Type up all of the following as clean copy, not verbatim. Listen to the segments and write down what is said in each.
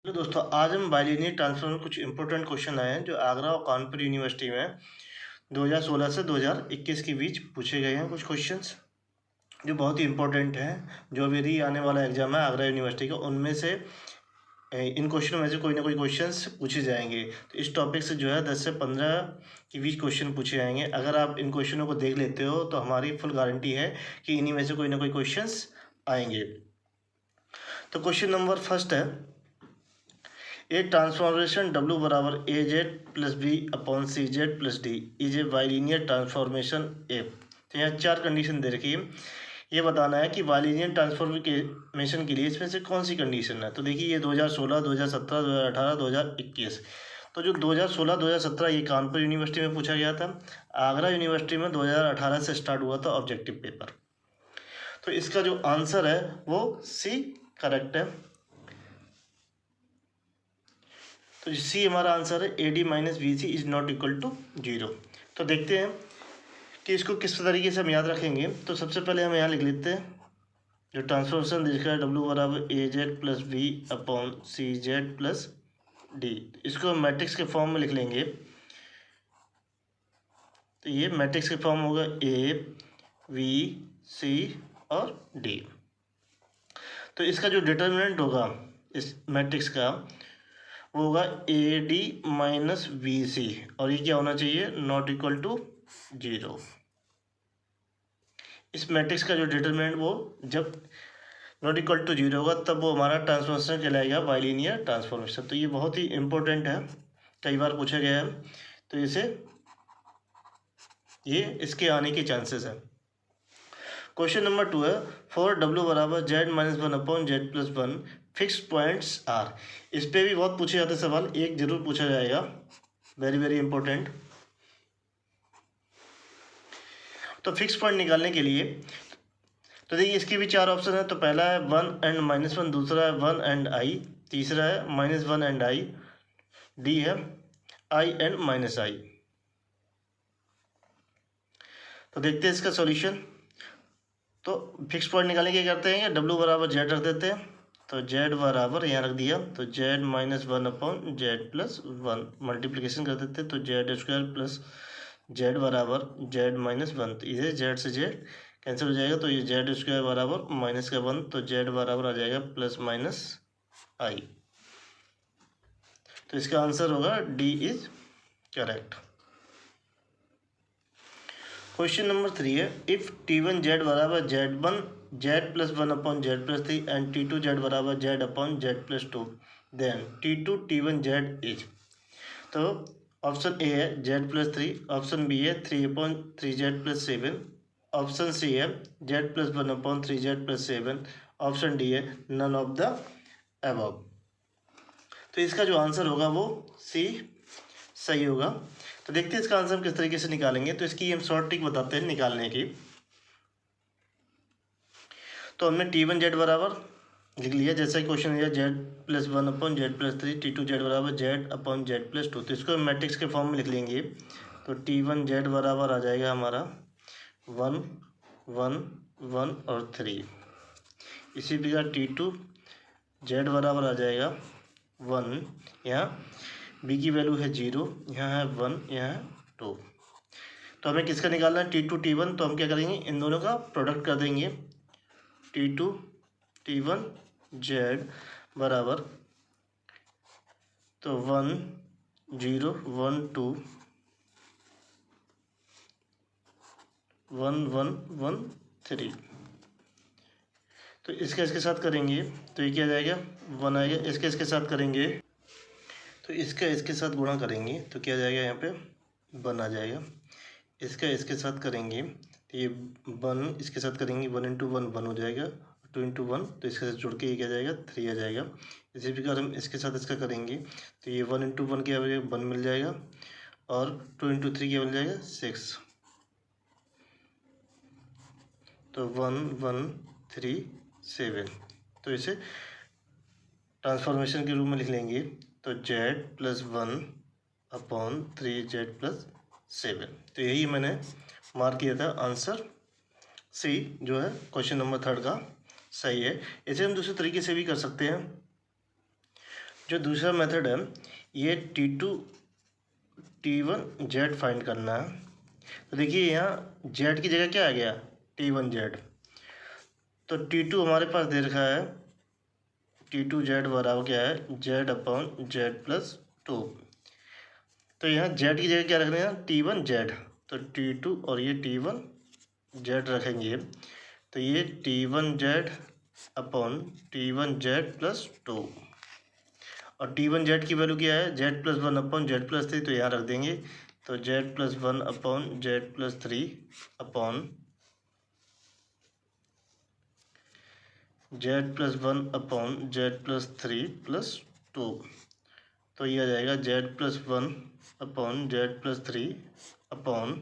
Hello दोस्तों, आज हम बाइलिनियर ट्रांसफॉर्म में कुछ इंपॉर्टेंट क्वेश्चन आए हैं जो आगरा और कानपुर यूनिवर्सिटी में 2016 से 2021 के बीच पूछे गए हैं। कुछ क्वेश्चंस जो बहुत ही इंपॉर्टेंट हैं, जो मेरी आने वाला एग्जाम है आगरा यूनिवर्सिटी का, उनमें से इन क्वेश्चनों में से कोई ना कोई क्वेश्चंस पूछे जाएंगे। तो इस टॉपिक से जो है 10 से 15 के बीच क्वेश्चन पूछे जाएंगे। अगर आप इन क्वेश्चनों को देख लेते हो तो हमारी फुल गारंटी है कि इन्हीं में से कोई ना कोई क्वेश्चंस आएंगे। तो क्वेश्चन नंबर फर्स्ट है, ए ट्रांसफॉर्मेशन W बराबर ए Z plus B upon C Z plus d is a bilinear transformation a. तो यहाँ चार कंडीशन दे रखी है। ये बताना है कि बाइलिनियर ट्रांसफॉर्मेशन के लिए इसमें से कौन सी कंडीशन है। तो देखिए, ये 2016, 2017, 2018, 2021। तो जो 2016, 2017 ये कानपुर यूनिवर्सिटी में पूछा गया था। आगरा यूनिवर्सिटी में 2018 से स्टार्ट हुआ था ऑब्जेक्टिव पेपर। तो इसका जो आंसर है वो सी करेक्ट है। तो सी हमारा आंसर है। A D minus B C is not equal to 0। तो देखते हैं कि इसको किस तरीके से हम याद रखेंगे। तो सबसे पहले हम यहाँ लिख लेते हैं जो ट्रांसफॉर्मेशन दिखा है, W बराबर ए जेड प्लस बी अपॉन सी जेड प्लस डी। इसको हम मैट्रिक्स के फॉर्म में लिख लेंगे। तो ये मैट्रिक्स के फॉर्म होगा ए वी सी और डी। तो इसका जो डिटर्मिनेंट होगा इस मैट्रिक्स का वो होगा A D minus B C, और ये क्या होना चाहिए, नॉट इक्वल टू 0। इस मैट्रिक्स का जो डिटरमिनेंट वो जब नॉट इक्वल टू 0 होगा तब वो हमारा ट्रांसफॉर्मेशन कहलाएगा बाइलिनियर ट्रांसफॉर्मेशन। तो ये बहुत ही इंपॉर्टेंट है, कई बार पूछा गया है। तो इसे ये इसके आने के चांसेस है। क्वेश्चन नंबर 2 है, फॉर W बराबर Z minus one upon Z plus one fix points are. इस पे भी बहुत पूछे जाते सवाल, एक जरूर पूछा जाएगा, वेरी वेरी इंपॉर्टेंट। तो फिक्स पॉइंट निकालने के लिए तो देखिए इसके भी चार ऑप्शन है। तो पहला है 1 एंड माइनस वन, दूसरा है 1 एंड आई, तीसरा है minus one and I, D है आई एंड माइनस आई। तो देखते हैं इसका सॉल्यूशन। तो फिक्स पॉइंट निकालने के करते हैं, W बराबर जेड रख देते हैं। तो जेड बराबर यहाँ रख दिया, तो Z minus one upon Z plus one, multiplication कर देते हैं। तो जेड स्क्वायर प्लस जेड बराबर जेड माइनस वन। तो इसे जेड से जेड कैंसिल हो जाएगा, तो ये जेड स्क्वायर बराबर माइनस का वन, तो जेड बराबर आ जाएगा प्लस माइनस आई। तो इसका आंसर होगा D is correct. Question number 3 है, इफ T1 जेड बराबर z one z plus one upon Z plus three and T2 z बराबर z upon Z plus two, then T2 T1 z is. तो option A है z plus three, option B है three upon three z plus seven, option C है z plus one upon three z plus seven, option D है none of the above. तो इसका जो answer होगा वो सी सही होगा। तो देखते हैं इसका आंसर हम किस तरीके से निकालेंगे। तो इसकी हम शॉर्ट ट्रिक बताते हैं निकालने की। तो हमने T1 जेड बराबर लिख लिया, जैसा क्वेश्चन है z plus one upon Z plus three, T2 z बराबर z upon Z plus two. तो इसको हम मैट्रिक्स के फॉर्म में लिख लेंगे। तो T1 जेड बराबर आ जाएगा हमारा वन वन वन और थ्री। इसी प्रकार T2 जेड बराबर आ जाएगा वन, यहाँ बी की वैल्यू है 0, यहाँ है 1, यहाँ है 2। तो हमें किसका निकालना है, T2 T1। तो हम क्या करेंगे, इन दोनों का प्रोडक्ट कर देंगे। T2 T1 जेड बराबर तो 1 0 1 2 1 1 1 3। तो इसके साथ करेंगे तो ये क्या आ जाएगा, 1 आएगा। इसके साथ करेंगे तो इसके साथ गुणा करेंगे तो क्या आ जाएगा, यहाँ पे 1 आ जाएगा। इसके साथ करेंगे तो ये 1, इसके साथ करेंगे 1 इंटू वन 1 हो जाएगा, 2 इंटू वन, तो इसके साथ जुड़ के ये क्या आ जाएगा 3 आ जाएगा। इसी प्रकार हम इसके साथ इसका करेंगे तो ये 1 इंटू वन क्या हो जाएगा 1 मिल जाएगा, और 2 इंटू थ्री क्या मिल जाएगा 6। तो 1 1 3 7। तो इसे ट्रांसफॉर्मेशन के रूप में लिख लेंगे। तो Z plus one upon three z plus seven. तो यही मैंने मार्क किया था, आंसर सी जो है क्वेश्चन नंबर 3 का सही है। इसे हम दूसरे तरीके से भी कर सकते हैं। जो दूसरा मेथड है ये T2 T1 Z फाइंड करना है। तो देखिए यहाँ Z की जगह क्या आ गया, T1 Z। तो T2 हमारे पास दे रखा है T2 Z बराबर क्या है, Z/Z+2। तो यहाँ Z की जगह क्या रख देना, T1 Z। तो T2 और ये T1 Z रखेंगे तो ये T1 Z/T1 Z+2। और T1 Z की वैल्यू क्या है, Z+1/Z+3, तो यहाँ रख देंगे। तो Z+1/Z+3 अपॉन Z+1/Z+3+2। तो ये आ जाएगा Z+1/Z+3 अपॉन,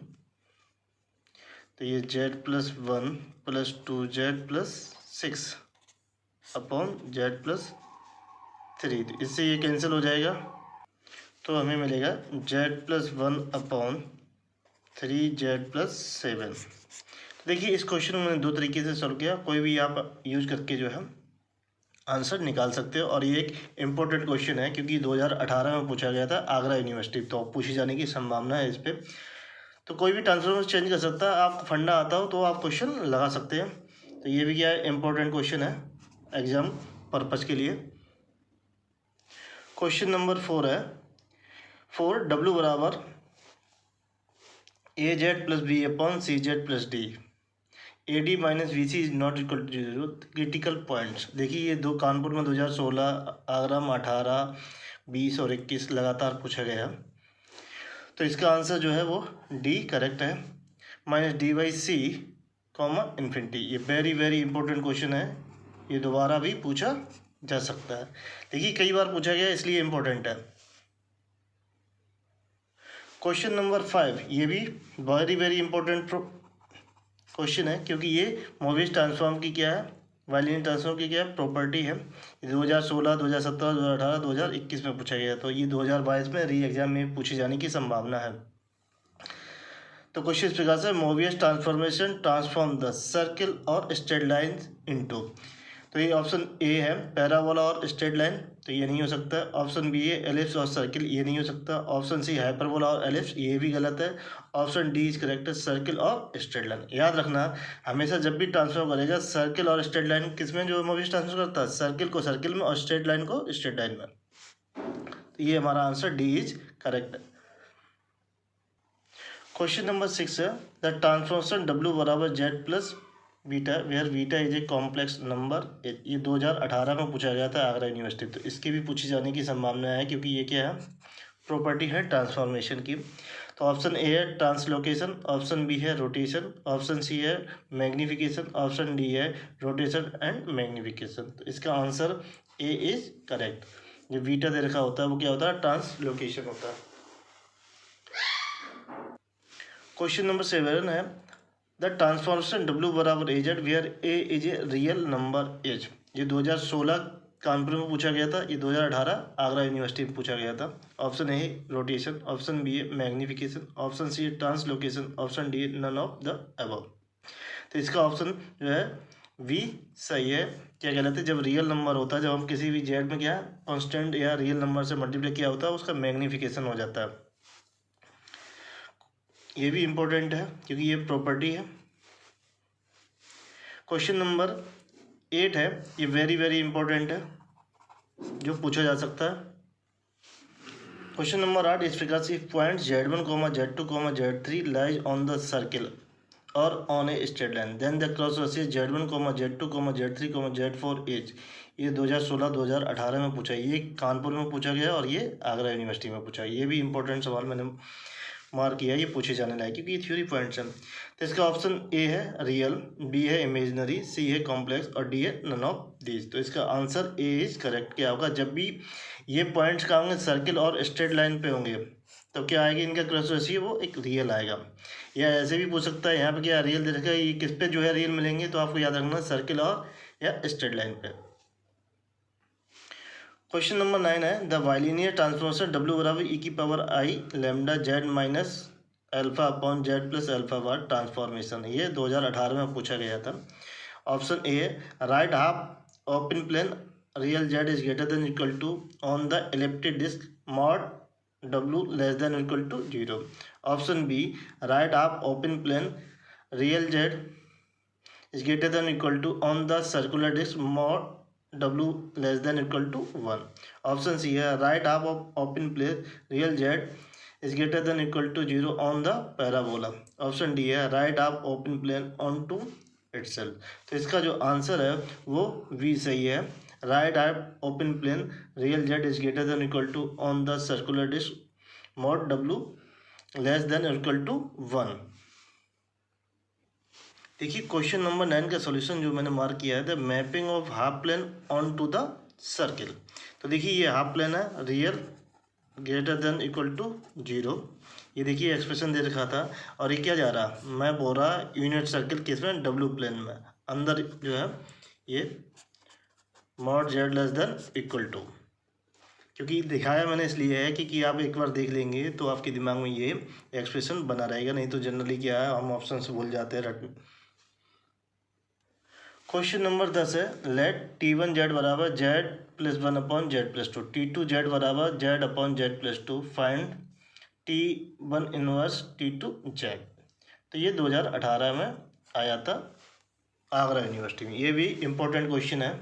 तो ये Z+1+2Z+6 अपॉन Z+3। इससे ये कैंसिल हो जाएगा तो हमें मिलेगा Z+1/3Z+7। देखिए इस क्वेश्चन में मैंने दो तरीके से सॉल्व किया, कोई भी आप यूज करके जो है आंसर निकाल सकते हो। और ये एक इम्पोर्टेंट क्वेश्चन है क्योंकि 2018 में पूछा गया था आगरा यूनिवर्सिटी, तो पूछे जाने की संभावना है इस पर। तो कोई भी ट्रांसफॉर्मेशन चेंज कर सकता है, आपको फंडा आता हो तो आप क्वेश्चन लगा सकते हैं। तो ये भी क्या है, इम्पोर्टेंट क्वेश्चन है एग्जाम पर्पज़ के लिए। क्वेश्चन नंबर 4 है, 4W बराबर AZ+B/CZ+D, AD - VC is not equal to 0। Critical points देखिए ये दो कानपुर में 2016, आगरा में 18, 20 और 21 लगातार पूछा गया। तो इसका आंसर जो है वो D करेक्ट है। -D/C, इन्फिनिटी, ये वेरी वेरी इंपॉर्टेंट क्वेश्चन है, ये दोबारा भी पूछा जा सकता है। देखिए कई बार पूछा गया इसलिए इम्पोर्टेंट है। क्वेश्चन नंबर 5 ये भी वेरी वेरी इंपॉर्टेंट क्वेश्चन है क्योंकि ये मोविस ट्रांसफॉर्म की क्या है, वाइलिन ट्रांसफॉर्म की क्या है, प्रॉपर्टी है। 2016, 2017, 2018, 2021 में पूछा गया, तो ये 2022 में री एग्जाम में पूछे जाने की संभावना है। तो क्वेश्चन इस प्रकार से, मोवियस ट्रांसफॉर्मेशन ट्रांसफॉर्म द सर्किल और स्ट्रेट लाइन इनटू। तो ये ऑप्शन ए है पैराबोला और स्ट्रेट लाइन, तो ये नहीं हो सकता। ऑप्शन बी है एलिप्स और सर्किल, ये नहीं हो सकता। ऑप्शन सी हाइपरबोला और एलिप्स, ये भी गलत है। ऑप्शन डी इज करेक्ट है सर्किल और स्ट्रेट लाइन। याद रखना हमेशा जब भी ट्रांसफर करेगा सर्किल और स्ट्रेट लाइन किस में जो मोवियस ट्रांसफर करता है, सर्किल को सर्किल में और स्ट्रेट लाइन को स्ट्रेट लाइन में। तो ये हमारा आंसर डी इज करेक्ट है। क्वेश्चन नंबर 6 है, द ट्रांसफॉर्मेशन W बराबर Z+ beta where beta is a complex number. ये 2018 में पूछा गया था आगरा यूनिवर्सिटी, तो इसकी भी पूछी जाने की संभावना है क्योंकि ये क्या है, प्रॉपर्टी है ट्रांसफॉर्मेशन की। तो ऑप्शन ए है ट्रांसलोकेशन, ऑप्शन बी है रोटेशन, ऑप्शन सी है मैग्निफिकेशन, ऑप्शन डी है रोटेशन एंड मैग्निफिकेशन। तो इसका आंसर ए इज करेक्ट। जो बीटा दे रखा होता है वो क्या होता है, ट्रांसलोकेशन होता है। क्वेश्चन नंबर 7 है, द ट्रांसफॉर्मेशन W बराबर AZ where A is a real number as. ये 2016 कानपुर में पूछा गया था, ये 2018 आगरा यूनिवर्सिटी में पूछा गया था। Option A rotation, option B है मैग्निफिकेशन, ऑप्शन सी है translocation, option D none of the above. तो इसका ऑप्शन जो है बी सही है। क्या कहलाते हैं, जब रियल नंबर होता है, जब हम किसी भी जेड में क्या कॉन्स्टेंट या रियल नंबर से मल्टीप्लाई किया होता है उसका मैग्निफिकेशन हो जाता है। ये भी इम्पोर्टेंट है क्योंकि ये प्रॉपर्टी है। क्वेश्चन नंबर 8 है, ये वेरी वेरी इंपॉर्टेंट है जो पूछा जा सकता है। क्वेश्चन नंबर 8 इस प्रकार से, point Z1, Z2, Z3 lies on the circle और on a straight line then the cross ratio Z1, Z2, Z3, Z4 is. ये 2016, 2018 में पूछा, ये कानपुर में पूछा गया और ये आगरा यूनिवर्सिटी में पूछा। ये भी इंपॉर्टेंट सवाल मैंने मार्क किया, ये पूछे जाने लायक क्योंकि ये थ्योरी पॉइंट्स हैं। तो इसका ऑप्शन ए है रियल, बी है इमेजिनरी, सी है कॉम्प्लेक्स और डी है नन ऑफ दीज। तो इसका आंसर ए इज करेक्ट। क्या होगा, जब भी ये पॉइंट्स का होंगे सर्किल और स्ट्रेट लाइन पे होंगे तो क्या आएगी, इनका क्रॉस रेशियो वो एक रियल आएगा। या ऐसे भी पूछ सकता है, यहाँ पे क्या रियल दे रखा है, ये किस पे जो है रियल मिलेंगे, तो आपको याद रखना सर्किल और या स्ट्रेट लाइन पे। क्वेश्चन नंबर 9 है, द बाइलिनियर ट्रांसफॉर्मेशन W बराबर e⁻i lambda Z minus alpha upon Z+ alpha bar transformation. ये 2018 में पूछा गया था। ऑप्शन ए है right half open plane real Z is greater than equal to on the elliptic disc mod W less than equal to 0. Option B, right half open plane real Z is greater than equal to on the circular disk mod W less than equal to 1. Option C है right half of open plane real Z is greater than equal to 0 on the parabola. Option D है right half open plane onto itself. तो इसका जो answer है वो V सही है. right half open plane real Z is greater than equal to on the circular disk mod W less than equal to 1. देखिए question number 9 का solution जो मैंने मार्क किया है, the mapping of half plane on to the circle. तो देखिए ये half plane है, real greater than equal to 0. ये देखिए एक्सप्रेशन दे रखा था, और ये क्या जा रहा, मैं बोल रहा यूनिट सर्किल किस में, डब्ल्यू प्लेन में. अंदर जो है ये mod Z less than equal to, क्योंकि दिखाया मैंने इसलिए है कि आप एक बार देख लेंगे तो आपके दिमाग में ये एक्सप्रेशन बना रहेगा. नहीं तो जनरली क्या है, हम ऑप्शन से भूल जाते हैं रटने. क्वेश्चन नंबर 10 है, लेट T1 जेड बराबर z plus 1 upon Z plus 2, T2 z बराबर z upon Z plus 2, find T1 inverse T2 z. तो ये 2018 में आया था आगरा यूनिवर्सिटी में. ये भी इम्पोर्टेंट क्वेश्चन है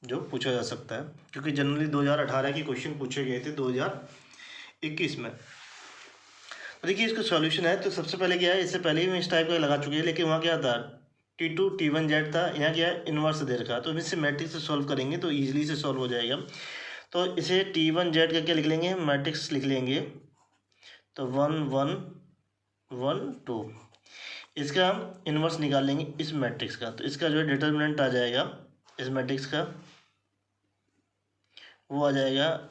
जो पूछा जा सकता है, क्योंकि जनरली 2018 के क्वेश्चन पूछे गए थे 2021 में. तो देखिए इसका सॉल्यूशन है. तो सबसे पहले क्या है, इससे पहले ही मैं इस टाइप का लगा चुके हैं, लेकिन वहाँ क्या था T2 T1 जेड था, यहाँ क्या है इन्वर्स दे रखा. तो इससे मैट्रिक्स से सॉल्व करेंगे तो ईजिली से सॉल्व हो जाएगा. तो इसे T1 जेड का क्या लिख लेंगे, मैट्रिक्स लिख लेंगे. तो 1 1 1 2, इसका हम इन्वर्स निकाल लेंगे इस मैट्रिक्स का. तो इसका जो है डिटर्मिनेंट आ जाएगा इस मैट्रिक्स का, वो आ जाएगा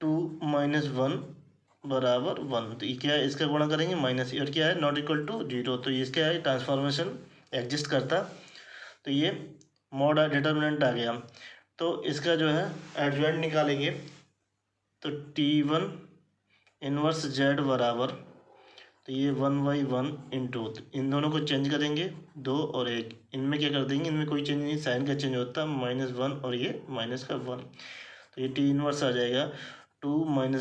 2 - 1 बराबर 1. तो ये क्या है, इसका गुणा करेंगे माइनस, और क्या है नॉट इक्वल टू 0. तो इसका है ट्रांसफॉर्मेशन एग्जिस्ट करता. तो ये मॉड डिटर्मिनेंट आ गया. तो इसका जो है एडजॉइंट निकालेंगे. तो T1 इनवर्स जेड बराबर, तो ये 1/1 इंटू, इन दोनों को चेंज करेंगे 2 और 1, इनमें क्या कर देंगे, इनमें कोई चेंज नहीं, साइन का चेंज होता, -1 और ये माइनस का 1. तो ये T इनवर्स आ जाएगा 2 - 1 -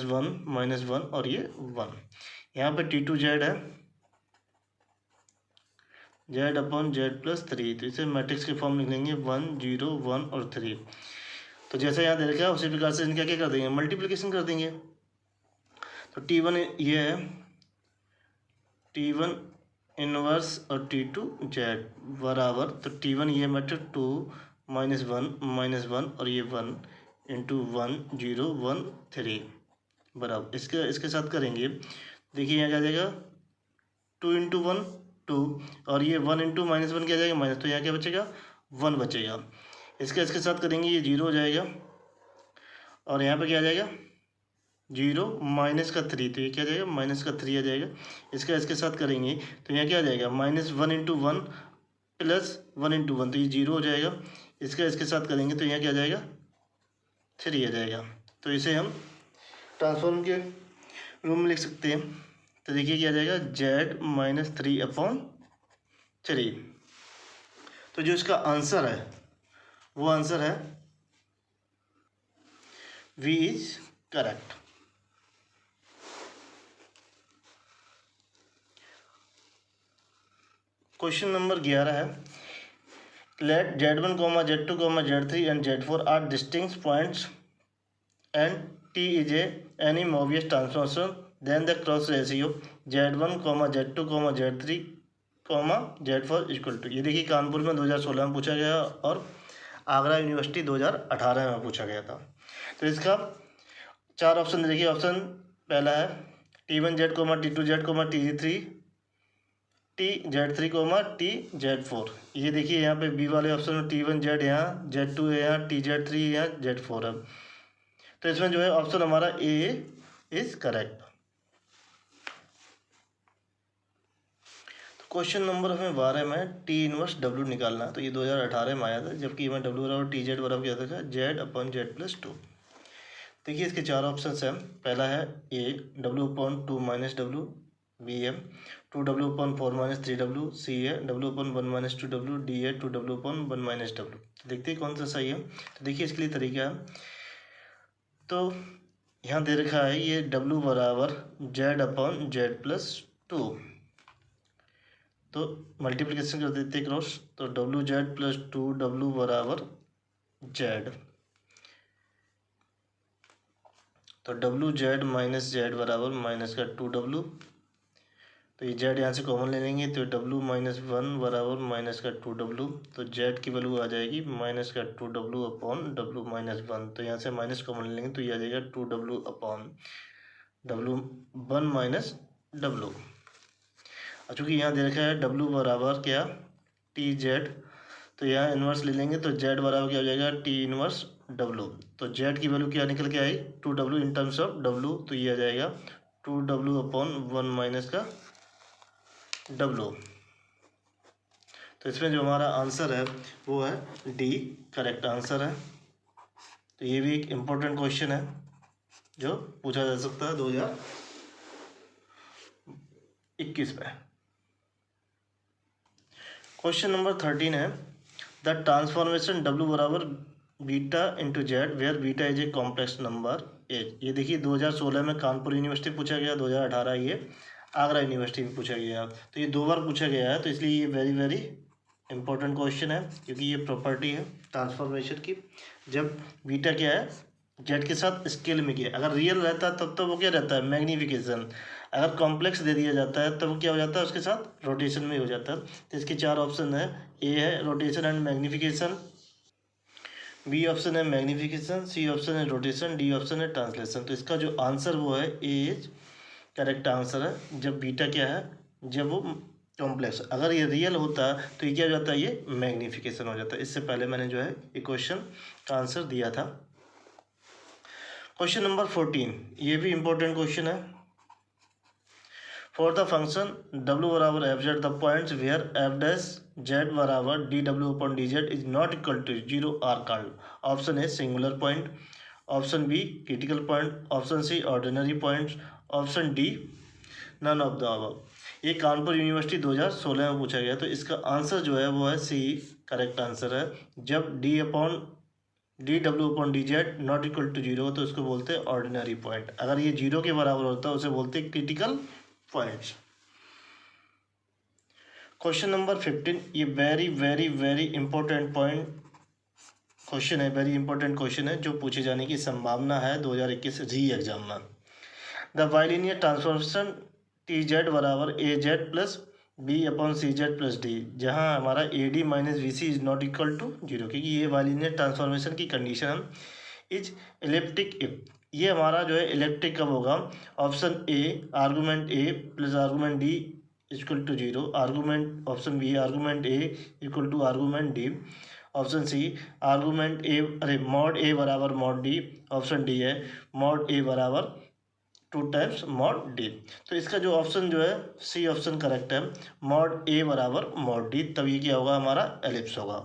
1 और ये 1. यहाँ पे T2 जेड है जेड अपॉन जेड प्लस 3. तो इसे मैट्रिक्स के फॉर्म लिख लेंगे 1 0 1 और 3. तो जैसे यहाँ दे रखा है उसी प्रकार से इनका क्या कर देंगे, मल्टीप्लिकेशन कर देंगे. तो T1 ये है T1 इनवर्स और T2 जेड बराबर, तो T1 ये मैट्रिक्स 2 - 1 - 1 और ये 1 इंटू 1 0 1 3 बराबर, इसके साथ करेंगे. देखिए यहाँ क्या जाएगा 2 × 1 2, और ये 1 × -1 क्या जाएगा माइनस. तो यहाँ क्या बचेगा 1 बचेगा. इसके साथ करेंगे ये 0 हो जाएगा, और यहाँ पे क्या आ जाएगा 0 माइनस का 3. तो ये क्या जाएगा माइनस का 3 आ जाएगा. इसके साथ करेंगे तो यहाँ क्या आ जाएगा -1 × 1 प्लस 1 × 1, तो ये 0 हो जाएगा. इसके साथ करेंगे तो यहाँ क्या आ जाएगा 3 आ जाएगा. तो इसे हम ट्रांसफॉर्म के रूम में लिख सकते हैं. तो देखिए क्या आ जाएगा Z - 3/3. तो जो इसका आंसर है वो आंसर है V is correct. Question number 11 है, late Z1, Z2, Z3 and Z4 are distinct points and T is any Mobius transformation, then the cross ratio Z1, Z2, Z3, Z4 equal to. ये देखिए कानपुर में 2016 में पूछा गया और Agra university 2018 में पूछा गया था. तो इसका 4 ऑप्शन देखिए. ऑप्शन पहला है T1 Z, T2 Z, T3 TZ3, TZ4. ये देखिए यहाँ पे बी वाले ऑप्शन में T1 Z यहाँ, Z2 है यहाँ, TZ3 यहाँ, Z4 है. तो इसमें जो है ऑप्शन हमारा ए इज करेक्ट. तो क्वेश्चन नंबर हमें 12 में T इनवर्स W निकालना. तो ये 2018 में आया था, जबकि मैं W बराबर TZ बराबर क्या था Z/Z+2. देखिए इसके 4 ऑप्शन हैं. पहला है A W/2 - W, बी है 2W/4 - 3W, सी है W/1 - 2W, डी है 2W/1 - W। तो देखते हैं कौन सा सही है। तो देखिए इसके लिए तरीका है, तो यहाँ दे रखा है ये W बराबर Z/Z+2, तो मल्टीप्लिकेशन कर देते क्रॉस, तो WZ+2W बराबर Z, तो WZ - Z बराबर -2W, तो ये Z यहाँ से कॉमन ले लेंगे, तो W-1 बराबर -2W, तो Z की वैल्यू आ जाएगी -2W/W-1, तो यहाँ से माइनस कॉमन ले लेंगे, तो ये आ जाएगा 2W/W1 - W। और चूँकि यहाँ दे रखा है W बराबर क्या TZ, तो यहाँ इन्वर्स ले लेंगे, तो Z बराबर क्या हो जाएगा T−1W, तो Z की वैल्यू क्या निकल के आई 2W in terms of W, तो ये आ जाएगा 2W/1 W। तो इसमें जो हमारा आंसर है वो है डी, करेक्ट आंसर है। तो ये भी एक इम्पोर्टेंट क्वेश्चन है जो पूछा जा सकता है 2021 में। क्वेश्चन नंबर 13 है द ट्रांसफॉर्मेशन W बराबर beta into Z where beta is a complex number as. ये देखिए 2016 में कानपुर यूनिवर्सिटी पूछा गया, 2018 ये आगरा यूनिवर्सिटी में पूछा गया, तो ये 2 बार पूछा गया है, तो इसलिए ये वेरी वेरी इंपॉर्टेंट क्वेश्चन है, क्योंकि ये प्रॉपर्टी है ट्रांसफॉर्मेशन की। जब बीटा क्या है जेड के साथ स्केल में किया, अगर रियल रहता है तब तो वो क्या रहता है मैग्नीफिकेशन, अगर कॉम्प्लेक्स दे दिया जाता है तब क्या हो जाता है उसके साथ रोटेशन में हो जाता है। तो इसके 4 ऑप्शन है, ए है rotation and magnification, B option है मैग्नीफिकेशन, सी ऑप्शन है रोटेशन, डी ऑप्शन है ट्रांसलेशन। तो इसका जो आंसर वो है ए इज करेक्ट आंसर है। जब बीटा क्या है जब वो कॉम्प्लेक्स, अगर ये रियल होता तो ये क्या हो जाता है ये मैग्नीफिकेशन हो जाता है। इससे पहले मैंने जो है ये क्वेश्चन का आंसर दिया था। क्वेश्चन नंबर 14 ये भी इंपॉर्टेंट क्वेश्चन है। फॉर द फंक्शन W बराबर FZ the points where F' बराबर dW/dZ is not equal to 0 are called. Option A singular point, option B critical point, option C ordinary points, option D none of the above. ये Kanpur university 2016 में पूछा गया, तो इसका answer जो है वो है सी, करेक्ट आंसर है। जब dW/dZ नॉट इक्वल टू 0 तो इसको बोलते हैं ऑर्डिनरी पॉइंट, अगर ये 0 के बराबर होता है उसे बोलते हैं क्रिटिकल पॉइंट्स। क्वेश्चन नंबर 15 ये very very very important point question है, वेरी इंपॉर्टेंट क्वेश्चन है जो पूछे जाने की संभावना है 2021 री एग्जाम में। द बाइलिनियर ट्रांसफॉर्मेशन TZ बराबर AZ plus B/CZ plus D, जहाँ हमारा AD - BC is not equal to 0, क्योंकि ये बाइलिनियर ट्रांसफॉर्मेशन की कंडीशन है। इज इलिप्टिक इफ, ये हमारा जो है इलिप्टिक कब होगा। Option A argument A plus argument D equal to 0, argument option B argument A equal to argument D, option C argument mod A बराबर मॉड D, ऑप्शन डी है mod A बराबर 2 times mod D। तो इसका जो option जो है C option correct है, mod A बराबर मॉड D, तब ये क्या होगा हमारा एलिप्स होगा।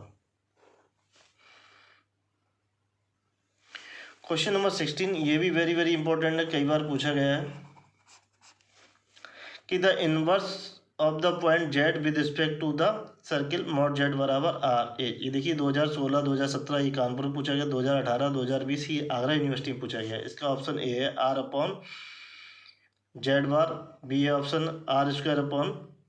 क्वेश्चन नंबर 16 ये भी वेरी वेरी इंपॉर्टेंट है, कई बार पूछा गया है कि the inverse of the point Z with respect to the circle mod Z बराबर आर ए। ये देखिए 2016 2017 ये कानपुर में पूछा गया, 2018 2020 ये आगरा यूनिवर्सिटी में पूछा गया। इसका ऑप्शन ए है R/Z बार, बी है option R²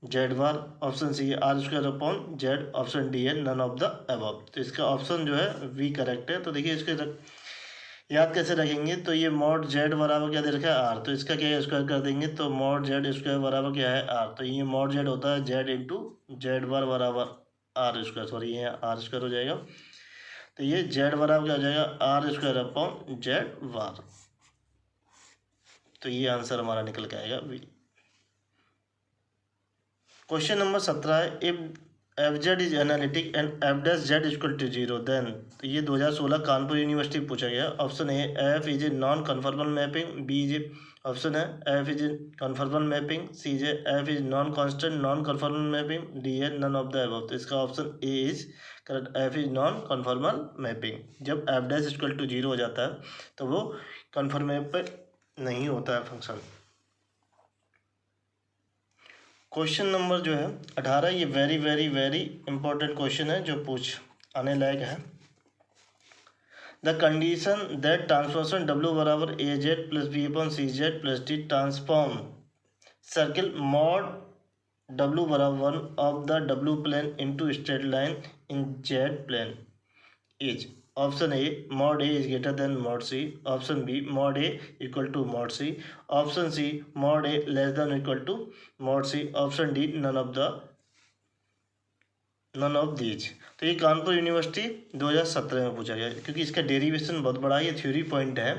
Z bar, option C है R²/Z, ऑप्शन डी है नन ऑफ द अबव। तो इसका ऑप्शन जो है वी करेक्ट है। तो देखिए इसके याद कैसे रखेंगे, तो ये मॉड जेड बराबर क्या दे रखा है आर, तो इसका क्या है स्क्वायर कर देंगे, तो मॉड जेड स्क्वायर बराबर क्या है आर, तो ये मॉड जेड होता है जेड इंटू जेड बार बराबर R², सॉरी ये R² हो जाएगा, तो ये जेड बराबर क्या हो जाएगा R²/Z बार। तो ये आंसर हमारा निकल के आएगा बी। क्वेश्चन नंबर 17 है if FZ is analytic and F' equal to 0 then, तो ये 2016 कानपुर यूनिवर्सिटी में पूछा गया। Option A F is a non conformal mapping, B is option है F is a conformal mapping, C is F is non constant non conformal mapping, D है none of the above. तो इसका option A is correct, F is non conformal mapping. जब F' equal to 0 हो जाता है तो वो conformable नहीं होता है फंक्शन। क्वेश्चन नंबर जो है 18, ये very very very important question है जो पूछ आने लायक है। The condition that transformation W बराबर ए जेड प्लस बी अपॉन सी Z plus D transform circle mod W बराबर 1 of the W plane into straight line in Z plane is option A mod A is greater than mod C, option B mod A equal to mod C, option C mod A less than equal to mod C, option D none of these. तो ये Kanpur university 2017 में पूछा गया, क्योंकि इसका derivation बहुत बड़ा है, ये थ्योरी पॉइंट है,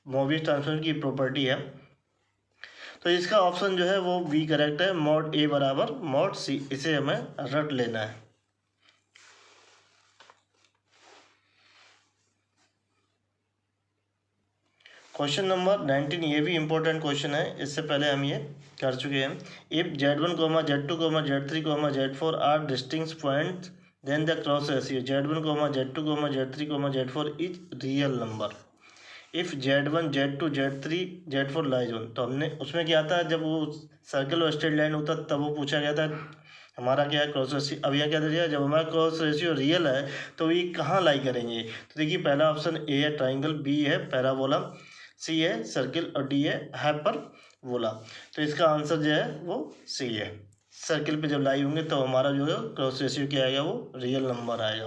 मोबियस ट्रांसफॉर्म की प्रॉपर्टी है। तो इसका ऑप्शन जो है वो बी करेक्ट है, मॉड ए बराबर मॉड सी, इसे हमें रट लेना है। क्वेश्चन नंबर 19, ये भी इंपॉर्टेंट क्वेश्चन है, इससे पहले हम ये कर चुके हैं। If Z1, Z2, Z3, Z4 are distinct points then the cross ratio Z1, Z2, Z3, Z4 is real number. If Z1, Z2, Z3, Z4 lies on, तो हमने उसमें क्या था, जब वो सर्कल और स्ट्रेट लाइन होता तब वो पूछा गया था हमारा क्या है क्रॉस रेशियो। अब यहाँ क्या दे दिया, जब हमारा क्रॉस रेशियो रियल है तो ये कहाँ लाई करेंगे। तो देखिए पहला ऑप्शन ए है ट्राइंगल, बी है पैराबोला, सी है सर्किल और डी है हाइपरबोला। तो इसका आंसर जो है वो सी है। सर्किल पे जब लाई होंगे तो हमारा जो है क्रॉस रेशियो क्या आएगा, वो रियल नंबर आएगा।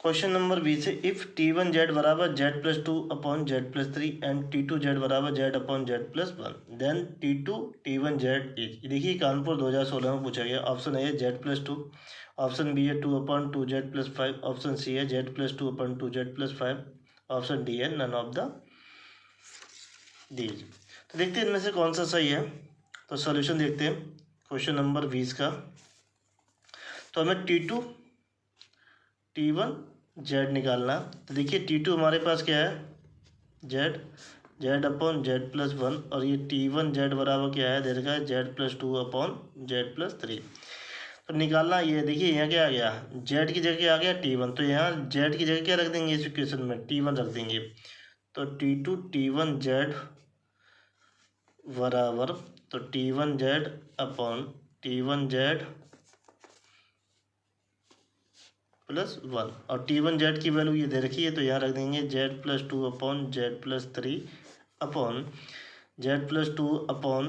क्वेश्चन नंबर 20 है इफ T1Z बराबर Z plus 2 upon Z plus 3 and T2Z बराबर Z upon Z plus 1 then T1Z is. देखिए कानपुर 2016 में पूछा गया। ऑप्शन ए है Z प्लस 2, ऑप्शन बी है 2 upon 2Z plus 5, option C है Z plus 2 upon 2Z plus 5, option D है none of the these. तो देखते हैं इनमें से कौन सा सही है। तो सॉल्यूशन देखते हैं क्वेश्चन नंबर 20 का। तो हमें T2 T1 Z निकालना। तो देखिए T2 हमारे पास क्या है, Z अपॉन Z प्लस 1, और ये T1 Z बराबर क्या है, दे रखा है Z plus 2 upon Z plus 3। तो निकालना ये देखिए यहाँ क्या आ गया, Z की जगह आ गया T1, तो यहाँ Z की जगह क्या रख देंगे, इस इक्वेशन में T1 रख देंगे। तो T2 T1 Z बराबर, तो T1 Z upon T1 Z plus 1, और T1Z की वैल्यू ये दे रखी है तो यहाँ रख देंगे Z plus 2 upon Z plus 3 upon Z plus 2 upon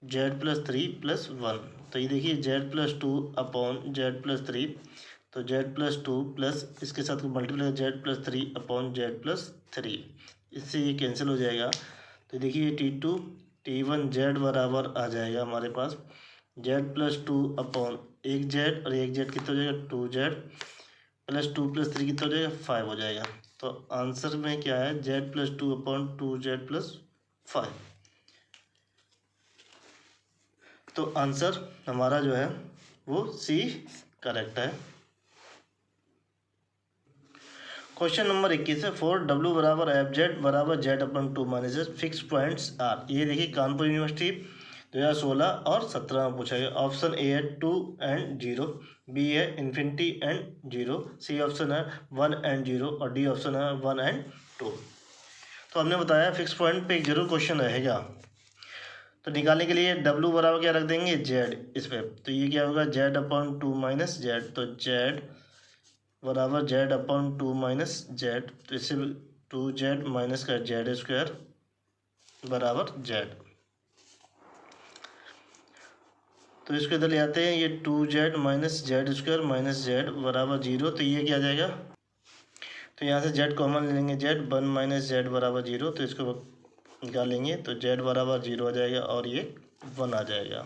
Z plus 3 plus 1। तो ये देखिए Z plus 2 upon Z plus 3, तो Z प्लस 2 प्लस इसके साथ multiply Z plus 3 upon Z plus 3, इससे ये कैंसिल हो जाएगा। तो देखिए T2 T1 Z बराबर आ जाएगा हमारे पास Z प्लस 2 अपॉन एक Z, और एक Z कितना हो जाएगा 2Z प्लस 2 प्लस 3 कितना हो जाएगा 5 हो जाएगा। तो आंसर में क्या है Z plus 2 upon 2Z plus 5। तो आंसर हमारा जो है वो सी करेक्ट है। क्वेश्चन नंबर 21 है फॉर W बराबर FZ बराबर Z upon 2 minus fix points are. ये देखिए कानपुर यूनिवर्सिटी 2016 और 17 में पूछा गया। ऑप्शन ए है 2 एंड 0, बी है इन्फिनिटी एंड 0, सी ऑप्शन है 1 एंड 0, और डी ऑप्शन है 1 एंड 2। तो हमने बताया फिक्स पॉइंट पे एक जरूर क्वेश्चन रहेगा। तो निकालने के लिए W बराबर क्या रख देंगे Z इस पर, तो ये क्या होगा Z अपॉन 2 माइनस Z, तो Z बराबर Z अपॉन 2 माइनस Z, तो इससे 2Z माइनस का Z स्क्वायर बराबर Z। तो इसको इधर ले आते हैं, ये 2Z minus Z square minus Z बराबर 0, तो ये क्या आ जाएगा, तो यहाँ से Z कॉमन ले लेंगे, Z 1 माइनस Z बराबर 0, तो इसको निकालेंगे तो Z बराबर 0 आ जाएगा और ये 1 आ जाएगा।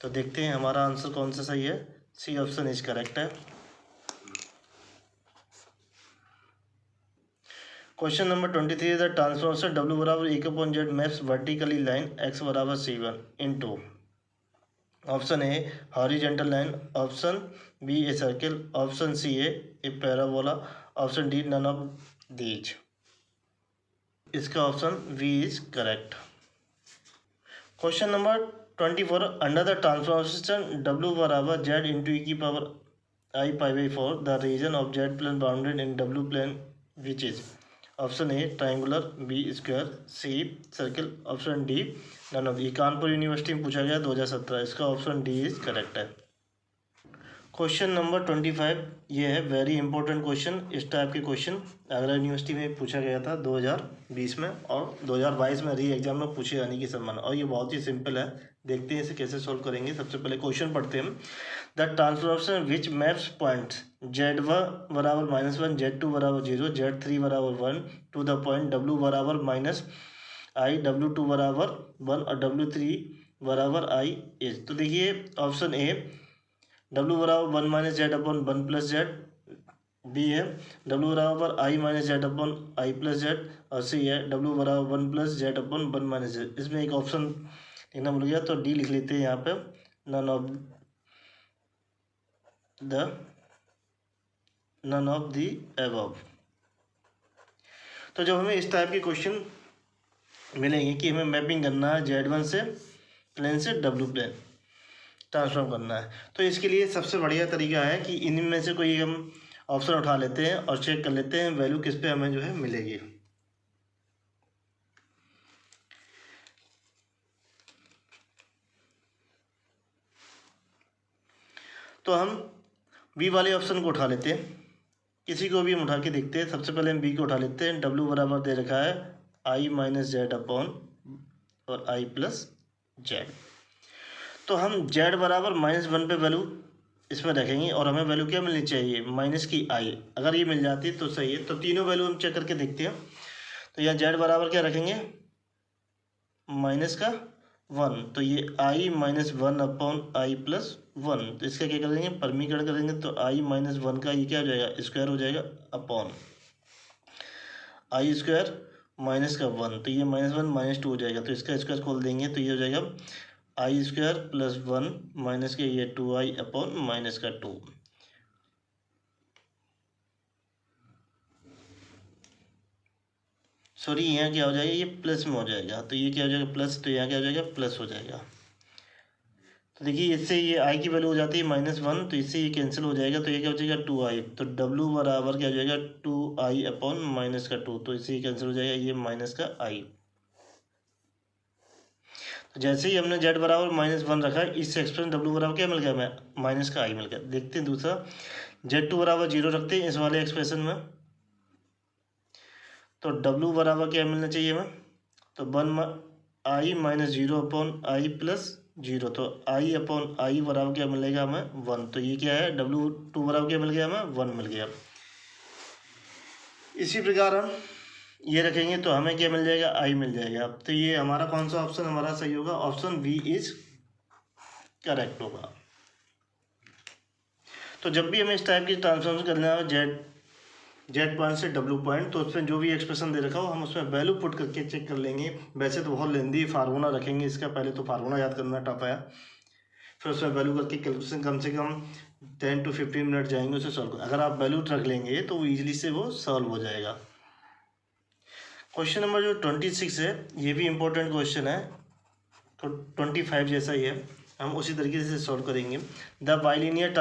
तो देखते हैं हमारा आंसर कौन सा सही है, सी ऑप्शन इज करेक्ट है। Question number 23 the transformation W बराबर 1 upon Z maps vertically line X बराबर C1 into option A horizontal line, option B a circle, option C a parabola, option D none of these. इसका option B is correct. Question number 24 under the transformation W बराबर Z into e की power I pi by 4 the region of Z plane bounded in W plane which is. Option A triangular, B square, C circle, option D none of. ये Kanpur university में पूछा गया 2017, इसका option D is correct है। Question number 25, ये है very important question. इस type के क्वेश्चन आगरा यूनिवर्सिटी में पूछा गया था 2020 में और 2022 में री एग्जाम में पूछे जाने की संभावना, और ये बहुत ही सिंपल है। देखते हैं इसे कैसे सॉल्व करेंगे। सबसे पहले क्वेश्चन पढ़ते हैं। The transformation which maps points Z1 बराबर -1, Z2 बराबर 0, Z3 बराबर 1 टू द पॉइंट W बराबर -I, W2 बराबर 1 और W3 बराबर I इज। तो देखिए ऑप्शन ए W बराबर 1 minus Z upon 1 plus Z, B है W बराबर I minus Z upon I plus Z, और सी है W बराबर 1 plus Z upon 1 minus Z. इसमें एक ऑप्शन लिखना भूल गया तो डी लिख लेते हैं यहाँ पे, नन ऑफ द अबव। तो जब हमें इस टाइप के क्वेश्चन मिलेंगे कि हमें मैपिंग करना है Z1 से प्लेन से W प्लेन ट्रांसफॉर्म करना है, तो इसके लिए सबसे बढ़िया तरीका है कि इनमें से कोई हम ऑप्शन उठा लेते हैं और चेक कर लेते हैं वैल्यू किस पे हमें जो है मिलेगी। तो हम बी वाले ऑप्शन को उठा लेते हैं, किसी को भी हम उठा के देखते हैं। सबसे पहले हम बी को उठा लेते हैं। W बराबर दे रखा है I माइनस जेड अपॉन और I प्लस जेड। तो हम Z बराबर -1 पे वैल्यू इसमें रखेंगे और हमें वैल्यू क्या मिलनी चाहिए, माइनस की I। अगर ये मिल जाती तो सही है। तो तीनों वैल्यू हम चेक करके देखते हैं। तो यहाँ Z बराबर क्या रखेंगे, -1, तो ये I -1 अपॉन I प्लस 1। तो इसका क्या करेंगे, परमीकरण करेंगे तो I -1 का ये क्या हो जाएगा, स्क्वायर हो जाएगा अपॉन I स्क्वायर माइनस का 1, तो ये -1 -2 हो जाएगा। तो इसका स्क्वायर खोल देंगे तो ये हो जाएगा I स्क्वायर प्लस 1 माइनस के ये 2I अपॉन माइनस का 2। सॉरी यहाँ क्या हो जाएगा, ये प्लस में हो जाएगा। तो ये क्या हो जाएगा प्लस, तो यहाँ क्या हो जाएगा प्लस हो जाएगा। तो देखिए इससे ये I की वैल्यू हो जाती है -1, तो इससे ये कैंसिल हो जाएगा। तो ये क्या हो जाएगा 2I। तो W बराबर क्या हो जाएगा 2I अपॉन माइनस का 2। तो इससे ये कैंसिल हो जाएगा, ये माइनस का I। तो जैसे ही हमने Z बराबर -1 रखा, इस एक्सप्रेशन W बराबर क्या मिल गया, हमें माइनस का I मिल गया। देखते हैं दूसरा, Z2 बराबर 0 रखते हैं इस वाले एक्सप्रेशन में। तो W बराबर क्या मिलना चाहिए हमें, तो 1I minus 0 upon I plus 0। तो I अपॉन I बराबर क्या मिलेगा हमें 1। तो ये क्या है, W2 बराबर क्या मिल गया हमें 1 मिल गया। इसी प्रकार हम ये रखेंगे तो हमें क्या मिल जाएगा, I मिल जाएगा। तो ये हमारा कौन सा ऑप्शन हमारा सही होगा, ऑप्शन बी इज करेक्ट होगा। तो जब भी हमें इस टाइप की ट्रांसफॉर्मेशन करना है जेड पॉइंट से W पॉइंट, तो उसमें जो भी एक्सप्रेशन दे रखा हो हम उसमें वैल्यू पुट करके चेक कर लेंगे। वैसे तो बहुत लेंदी फार्मूला रखेंगे इसका, पहले तो फार्मूला याद करना टफ है, फिर उसमें वैल्यू करके कैलकुलेशन कम से कम 10 to 15 मिनट जाएंगे उसे सॉल्व कर। अगर आप वैल्यू रख लेंगे तो ईजिली से वो सॉल्व हो जाएगा। क्वेश्चन नंबर जो 26 है, ये भी इम्पोर्टेंट क्वेश्चन है, तो 25 जैसा ही है, हम उसी तरीके से सॉल्व करेंगे। The bilinear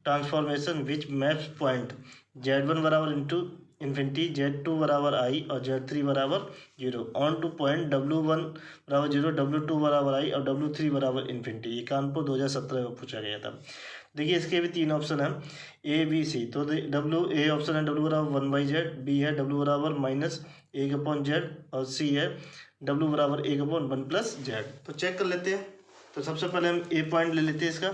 transformation which maps point Z1 बराबर इन्फिनिटी, Z2 बराबर I और Z3 बराबर 0 ऑन टू पॉइंट W1 बराबर 0, W2 बराबर I और W3 बराबर इन्फिनिटी। ये कानपुर 2017 में पूछा गया था। देखिए इसके भी तीन ऑप्शन हैं, A B C। तो A ऑप्शन है W बराबर 1/Z, B है W बराबर -1/Z और C है W बराबर 1/1 प्लस Z। तो चेक कर लेते हैं। तो सबसे पहले हम A पॉइंट ले लेते हैं इसका,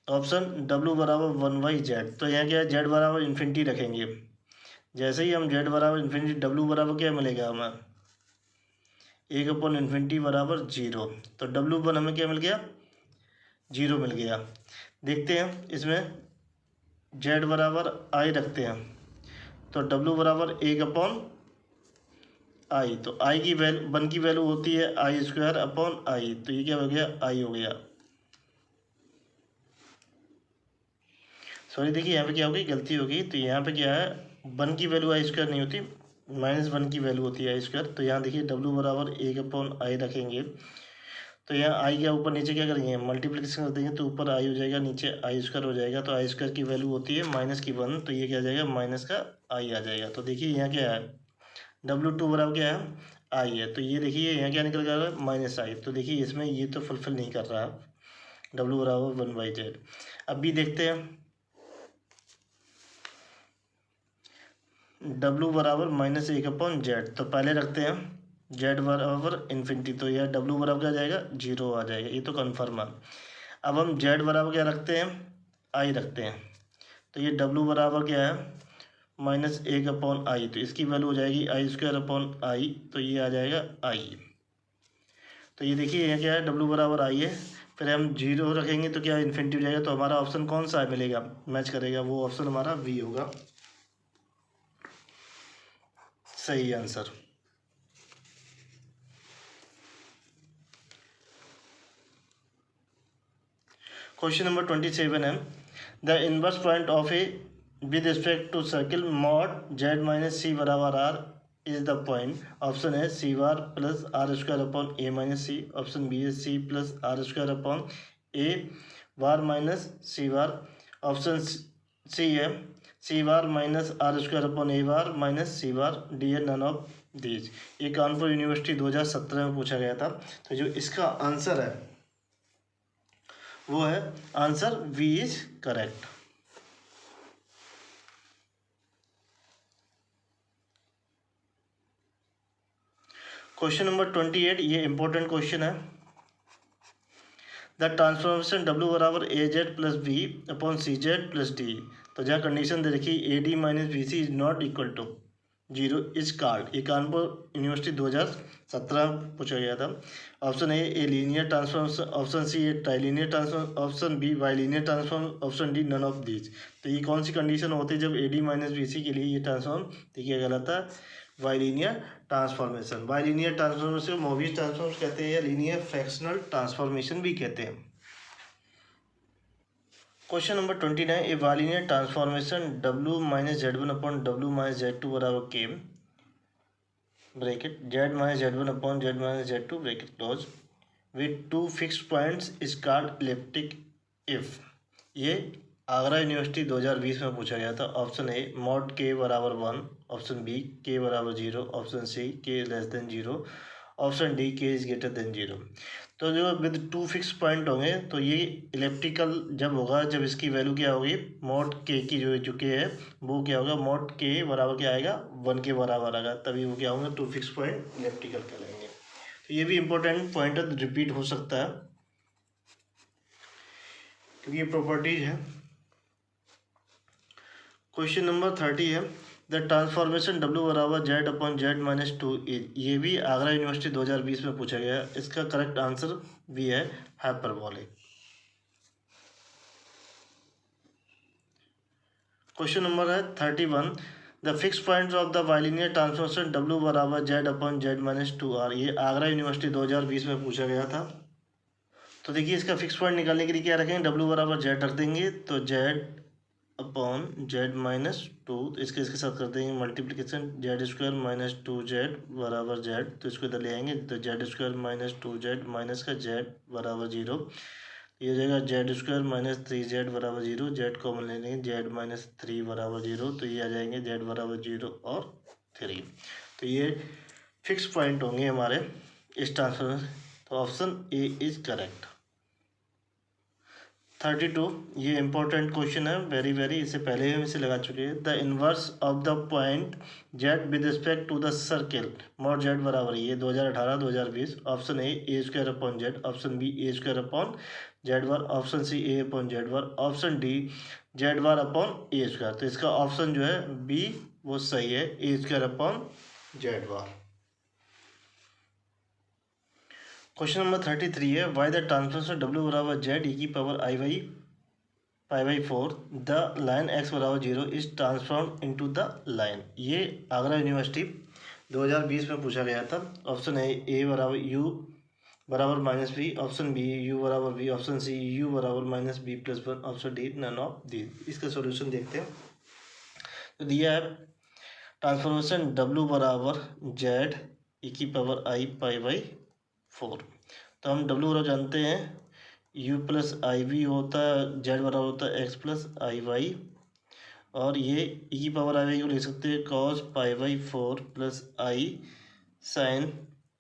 ऑप्शन W बराबर 1/Z। तो यहाँ क्या है, Z बराबर इन्फिनिटी रखेंगे। जैसे ही हम Z बराबर इन्फिनिटी, W बराबर क्या मिलेगा हमें 1/इन्फिनिटी बराबर 0। तो W1 हमें क्या मिल गया, 0 मिल गया। देखते हैं इसमें Z बराबर I रखते हैं, तो W बराबर 1/I। तो I की वैल्यू 1 की वैल्यू होती है I स्क्वायर अपॉन I। तो ये क्या हो गया, I हो गया। सॉरी देखिए यहाँ पे क्या होगी, गलती होगी। तो यहाँ पे क्या है, 1 की वैल्यू I स्क्वायर नहीं होती, -1 की वैल्यू होती है I स्क्वायर। तो यहाँ देखिए W बराबर 1/I रखेंगे, तो यहाँ आई के ऊपर नीचे क्या करेंगे, मल्टीप्लिकेशन कर देंगे, तो ऊपर आई हो जाएगा, नीचे आई स्क्वायर हो जाएगा। तो आई स्क्वायर की वैल्यू होती है -1, तो ये क्या आ जाएगा, माइनस का आई आ जाएगा। तो देखिए यहाँ क्या है, W2 बराबर क्या है, आई है। तो ये देखिए यहाँ क्या निकल गया, -i। तो देखिए इसमें ये तो फुलफिल नहीं कर रहा है, W बराबर 1/z। अब भी देखते हैं, W बराबर -1/z। तो पहले रखते हैं z बराबर इन्फिनिटी, तो यह W बराबर क्या जाएगा, 0 आ जाएगा, ये तो कन्फर्म है। अब हम z बराबर क्या रखते हैं, i रखते हैं। तो ये W बराबर क्या है, -1/i। तो इसकी वैल्यू हो जाएगी i²/i, तो ये आ जाएगा i। तो ये देखिए यहाँ क्या है, W बराबर i है, फिर हम 0 रखेंगे तो क्या इन्फिनिटी हो जाएगा। तो हमारा ऑप्शन कौन सा मिलेगा, मैच करेगा, वो ऑप्शन हमारा बी होगा, सही आंसर। क्वेश्चन नंबर 27 है, the inverse point of A with respect to circle mod z-c बराबर r is the point. Option है C bar plus r²/a-c, option B है c plus r²/a bar minus C bar, option C है C bar minus r² bar minus C bar, D है none of these. ये Kanpur university 2017 में पूछा गया था। तो जो इसका आंसर है वो है answer B is correct. Question number 28, ये इंपॉर्टेंट क्वेश्चन है। द ट्रांसफॉर्मेशन W बराबर AZ plus B upon CZ plus D. तो जहाँ कंडीशन दे रखी AD minus BC is not equal to 0 is called. ये कानपुर यूनिवर्सिटी 2017 पूछा गया था। Option A linear transformation, option C a trilinear transform, option B bilinear transform, option D none of these. तो ये कौन सी कंडीशन होती है जब AD माइनस BC के लिए ये ट्रांसफॉर्म, देखिए गलत है, bilinear transformation. Bilinear transformation Mobius transform कहते हैं या लीनियर फ्रैक्शनल ट्रांसफॉर्मेशन भी कहते हैं। Question number 29, a bilinear transformation W minus Z1 upon W minus Z2 बराबर K bracket Z minus Z1 upon Z minus Z2 bracket close with two fixed points is called elliptic if. ये Agra university 2020 में पूछा गया था। Option A mod k बराबर 1, option B k बराबर 0, option C k less than 0, option D k is greater than 0। तो जो with two fix point होंगे तो ये इलेप्टिकल जब होगा, जब इसकी वैल्यू क्या होगी, मॉड k की जो k है वो क्या होगा, मॉड k बराबर क्या आएगा, 1 के बराबर आएगा, तभी वो क्या होंगे, टू फिक्स पॉइंट इलेप्टिकल कहलाएंगे। तो ये भी इंपॉर्टेंट पॉइंट है, रिपीट हो सकता है क्योंकि ये प्रॉपर्टीज है। क्वेश्चन नंबर 30 है, द ट्रांसफॉर्मेशन W बराबर Z upon Z minus 2 is. ये भी आगरा यूनिवर्सिटी 2020 में पूछा गया। इसका करेक्ट आंसर भी है हाइपरबोलिक। क्वेश्चन नंबर है 31, the fix points of the bilinear transformation W बराबर Z upon Z minus 2r। ये आगरा यूनिवर्सिटी 2020 में पूछा गया था। तो देखिए इसका फिक्स पॉइंट निकालने के लिए क्या रखेंगे, W बराबर Z रख देंगे, तो Z अपॉन Z माइनस 2, इसके साथ कर देंगे मल्टीप्लिकेशन, Z² माइनस 2Z बराबर Z, तो इसको इधर ले आएंगे, तो Z² माइनस 2Z माइनस का Z बराबर 0, ये हो जाएगा Z² माइनस 3Z बराबर 0, Z कॉमन ले लेंगे, Z माइनस 3 बराबर 0, तो ये आ जाएंगे Z बराबर 0 और 3। तो ये फिक्स पॉइंट होंगे हमारे इस ट्रांसफॉर्मेशन। तो ऑप्शन ए इज करेक्ट। 32, ये इंपॉर्टेंट क्वेश्चन है, वेरी इससे पहले ही हम इसे लगा चुके हैं। The inverse of the point Z with respect to the circle mod Z बराबर, ये 2018-2020। Option A² upon Z, option B A² upon Z bar, option C A upon Z bar, option D Z bar upon A²। तो इसका option जो है B वो सही है, A² upon Z बार। Question number 33 है, वाई द ट्रांसफॉर्मेशन W बराबर Z e⁴ the line x बराबर 0 is transform into the line. ये आगरा यूनिवर्सिटी 2020 में पूछा गया था। ऑप्शन ए बराबर u बराबर -b, ऑप्शन बी u बराबर b, ऑप्शन सी u बराबर -b+1, option D none of the. इसका सॉल्यूशन देखते हैं। तो दिया है ट्रांसफॉर्मेशन W बराबर Z e⁴ तो हम डब्ल्यू बराबर जानते हैं यू प्लस आई वी होता है, जेड बराबर होता है एक्स प्लस आई वाई, और ये ई पावर आई वाई को लिख सकते हैं cos pi by 4 plus I sine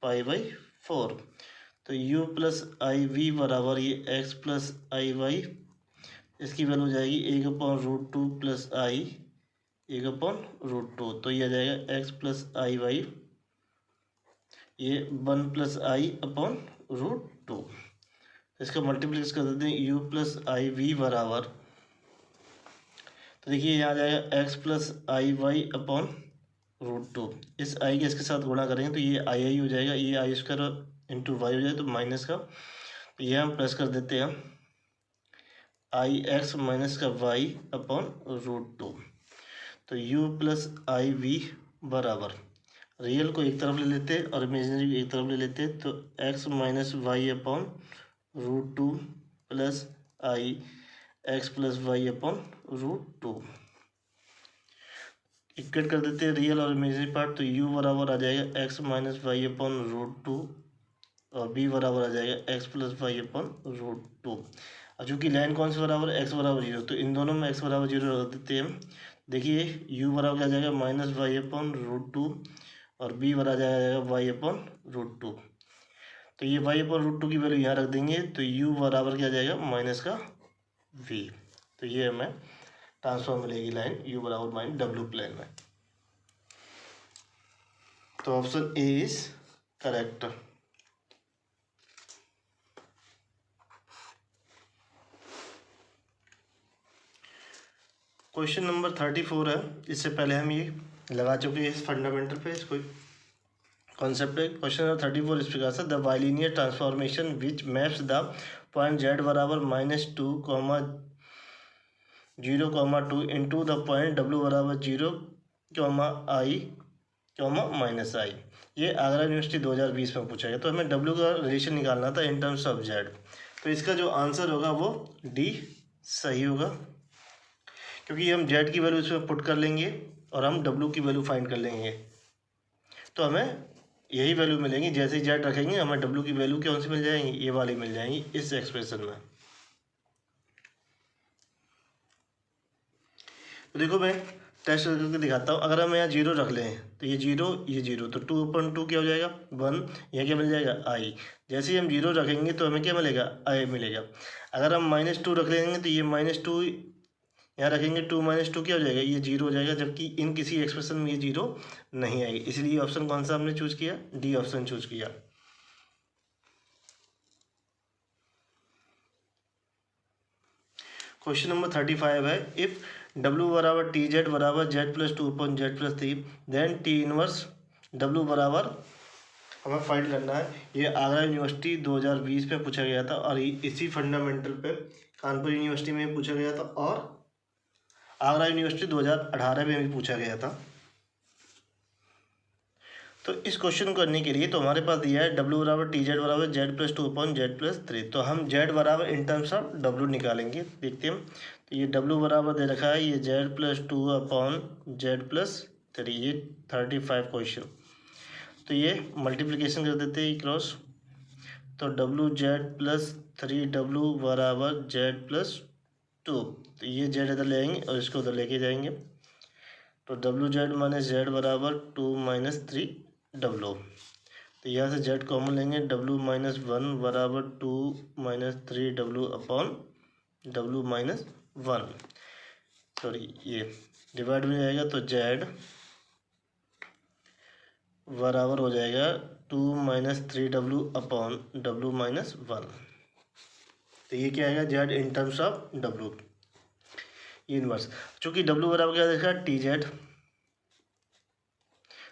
pi by 4। तो u प्लस आई वी बराबर ये x प्लस आई वाई, इसकी वैल्यू हो जाएगी 1/√2 प्लस आई 1/√2। तो ये आ जाएगा x प्लस आई वाई, ये 1 प्लस आई अपॉन √2। इसका मल्टीप्लिकेशन कर देते हैं u प्लस आई वी बराबर, तो देखिए यहाँ आ जाएगा x प्लस आई वाई अपॉन √2। इस आई के इसके साथ गुणा करेंगे तो ये आई आई हो जाएगा, ये आई स्क्वायर इंटू वाई हो जाए तो माइनस का, तो ये हम प्लस कर देते हैं आई एक्स माइनस का वाई अपॉन √2। तो u प्लस आई वी बराबर, रियल को एक तरफ ले लेते हैं और इमेजिनरी को एक तरफ ले लेते हैं, तो x minus Y upon √2 plus I X plus Y upon √2। Equate कर देते हैं रियल और इमेजिनरी पार्ट, तो u बराबर आ जाएगा x माइनस वाई अपॉन √2 और b बराबर आ जाएगा x प्लस वाई अपॉन √2। और चूँकि लाइन कौन से बराबर है, x बराबर 0, तो इन दोनों में x बराबर 0 रख देते हैं। देखिए u बराबर क्या आ जाएगा माइनस वाई अपॉन √2 और b बराबर जाएगा वाई अपॉन √2। तो ये वाई अपॉन √2 की वैल्यू यहाँ रख देंगे, तो u बराबर क्या आ जाएगा माइनस का v। तो ये हमें ट्रांसफॉर्म मिलेगी लाइन u बराबर माइनस डब्ल्यू प्लेन में। तो option A is correct. Question number 34 है, इससे पहले हम ये लगा चुके हैं इस फंडामेंटल पे, इसको कॉन्सेप्ट है। क्वेश्चन नंबर 34 इस प्रकार से, the bilinear transformation which maps the point z बराबर -2, 0, 2 इंटू द पॉइंट w बराबर 0, i, -i। ये आगरा यूनिवर्सिटी 2020 में पूछा गया। तो हमें w का रिलेशन निकालना था इन टर्म्स ऑफ z। तो इसका जो आंसर होगा वो डी सही होगा, क्योंकि हम z की वैल्यू इसमें पुट कर लेंगे और हम w की वैल्यू फाइंड कर लेंगे, तो हमें यही वैल्यू मिलेंगी। जैसे ही z रखेंगे हमें w की वैल्यू कौन सी मिल जाएंगी, ये वाली मिल जाएंगी इस एक्सप्रेशन में। तो देखो मैं टेस्ट करके दिखाता हूँ। अगर हम यहाँ 0 रख लें तो ये 0, तो 2/2 क्या हो जाएगा 1, यहाँ क्या मिल जाएगा i। जैसे ही हम 0 रखेंगे तो हमें क्या मिलेगा i मिलेगा। अगर हम -2 रख लेंगे तो ये -2 यहाँ रखेंगे, 2 - 2 क्या हो जाएगा, ये 0 हो जाएगा, जबकि इन किसी एक्सप्रेशन में ये 0 नहीं आएगी। इसलिए ऑप्शन कौन सा हमने चूज किया, डी ऑप्शन चूज किया। क्वेश्चन नंबर 35 है, इफ w बराबर टी जेड बराबर z plus 2/z+3 then T inverse w बराबर हमें फाइंड करना है। ये आगरा यूनिवर्सिटी 2020 में पूछा गया था और इसी फंडामेंटल पे कानपुर यूनिवर्सिटी में पूछा गया था और आगरा यूनिवर्सिटी 2018 में भी पूछा गया था। तो इस क्वेश्चन को करने के लिए तो हमारे पास दिया है w बराबर टी जेड बराबर z प्लस 2/z+3। तो हम z बराबर इन टर्म्स ऑफ w निकालेंगे। देखते हैं, तो ये w बराबर दे रखा है, ये z प्लस 2/z+3, ये 35 क्वेश्चन। तो ये मल्टीप्लिकेशन कर देते हैं क्रॉस, तो wz+3w बराबर z+2। तो ये z इधर ले आएंगे और इसको उधर लेके जाएंगे, तो wz माइनस z बराबर 2 - 3w। तो यहाँ से z कॉमन लेंगे, w - 1 बराबर 2 - 3w अपॉन w - 1, सॉरी ये डिवाइड हो जाएगा, तो z बराबर हो जाएगा 2 - 3w अपॉन w - 1। तो ये क्या आएगा z in terms of w inverse. चूँकि w बराबर क्या देखा टी जेड,